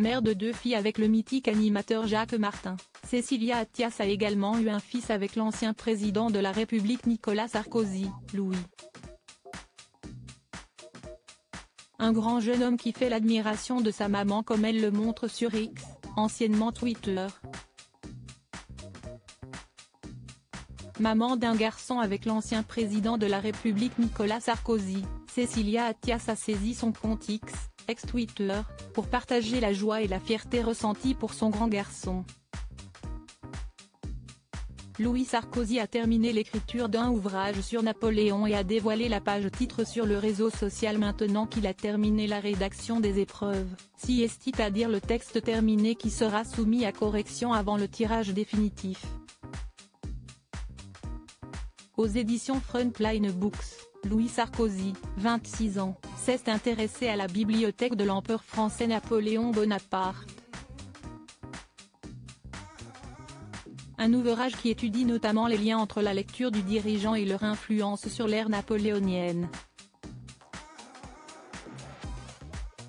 Mère de 2 filles avec le mythique animateur Jacques Martin, Cécilia Attias a également eu un fils avec l'ancien président de la République Nicolas Sarkozy, Louis. Un grand jeune homme qui fait l'admiration de sa maman comme elle le montre sur X, anciennement Twitter. Maman d'un garçon avec l'ancien président de la République Nicolas Sarkozy, Cécilia Attias a saisi son compte X, ex-Twitter, pour partager la joie et la fierté ressentie pour son grand garçon. Louis Sarkozy a terminé l'écriture d'un ouvrage sur Napoléon et a dévoilé la page titre sur le réseau social maintenant qu'il a terminé la rédaction des épreuves, si est à dire le texte terminé qui sera soumis à correction avant le tirage définitif. Aux éditions Frontline Books, Louis Sarkozy, 26 ans, s'est intéressé à la bibliothèque de l'empereur français Napoléon Bonaparte. Un ouvrage qui étudie notamment les liens entre la lecture du dirigeant et leur influence sur l'ère napoléonienne.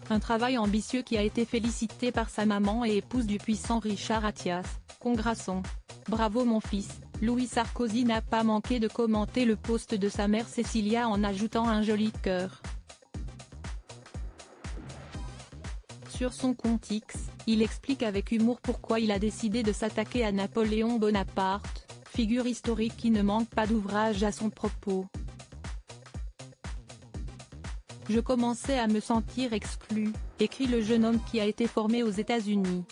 Un travail ambitieux qui a été félicité par sa maman et épouse du puissant Richard Attias. Congrats. Bravo mon fils. Louis Sarkozy n'a pas manqué de commenter le post de sa mère Cécilia en ajoutant un joli cœur. Sur son compte X, il explique avec humour pourquoi il a décidé de s'attaquer à Napoléon Bonaparte, figure historique qui ne manque pas d'ouvrage à son propos. Je commençais à me sentir exclu, écrit le jeune homme qui a été formé aux États-Unis.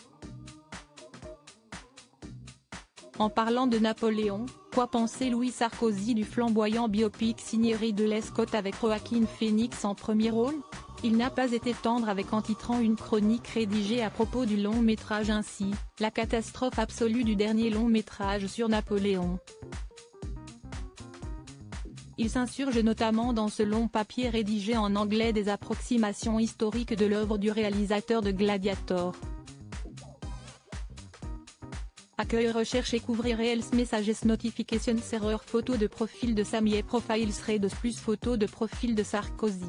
En parlant de Napoléon, quoi penser Louis Sarkozy du flamboyant biopic signé Ridley Scott avec Joaquin Phoenix en premier rôle? Il n'a pas été tendre avec en titrant une chronique rédigée à propos du long métrage ainsi, la catastrophe absolue du dernier long métrage sur Napoléon. Il s'insurge notamment dans ce long papier rédigé en anglais des approximations historiques de l'œuvre du réalisateur de Gladiator. Accueil, recherche et couvrir Reels Messages Notifications Erreur photo de profil de Samier Profiles Redes plus photo de profil de Sarkozy.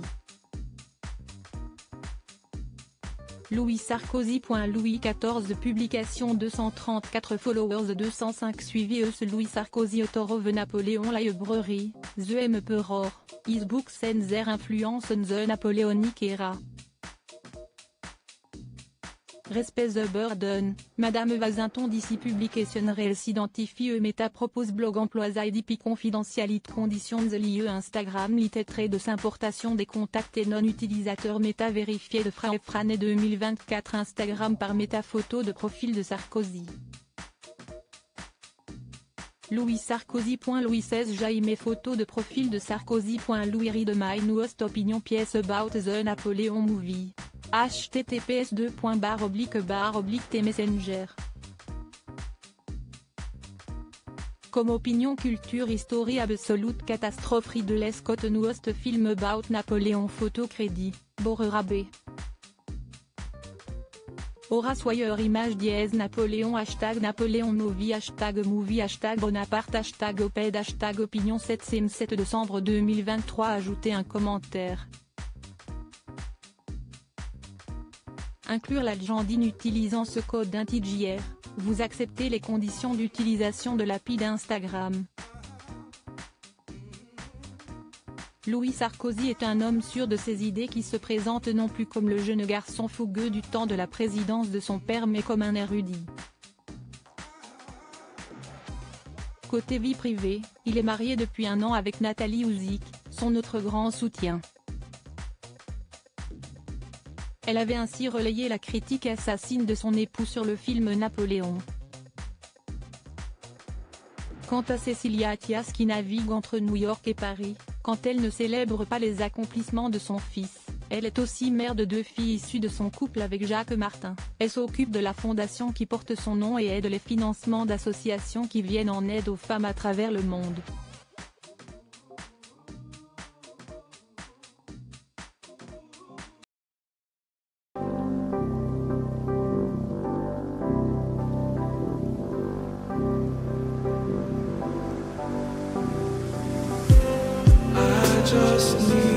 Louis Sarkozy. Louis XIV publication 234 followers 205 suivi Louis Sarkozy author of Napoleon Library, The Emperor, his books and their influence on the Napoleonic era. Respect the burden, Madame Vazinton d'ici publication Reels identifie Meta propose blog emplois IDP confidentiality conditions liées Instagram trait de s'importation des contacts et non-utilisateurs Meta vérifié de Frané 2024 Instagram par Meta photo de profil de Sarkozy. Louis Sarkozy. Louis XVI Jaime photo de profil de Sarkozy. Louis read my newest opinion piece about the Napoleon movie. https://t-messenger. Comme opinion culture history absolute catastrophe Ridley Scott newest film about Napoléon photo crédit, Borerabe. Horace Wire image dièse Napoléon Napoléon movie Bonaparte oped opinion 7 décembre 2023 ajouter un commentaire. Inclure la légende utilisant ce code INTJR, vous acceptez les conditions d'utilisation de l'API d'Instagram. Louis Sarkozy est un homme sûr de ses idées qui se présente non plus comme le jeune garçon fougueux du temps de la présidence de son père mais comme un érudit. Côté vie privée, il est marié depuis 1 an avec Nathalie Ouzik, son autre grand soutien. Elle avait ainsi relayé la critique assassine de son époux sur le film Napoléon. Quant à Cécilia Attias qui navigue entre New York et Paris, quand elle ne célèbre pas les accomplissements de son fils, elle est aussi mère de 2 filles issues de son couple avec Jacques Martin. Elle s'occupe de la fondation qui porte son nom et aide les financements d'associations qui viennent en aide aux femmes à travers le monde. Just need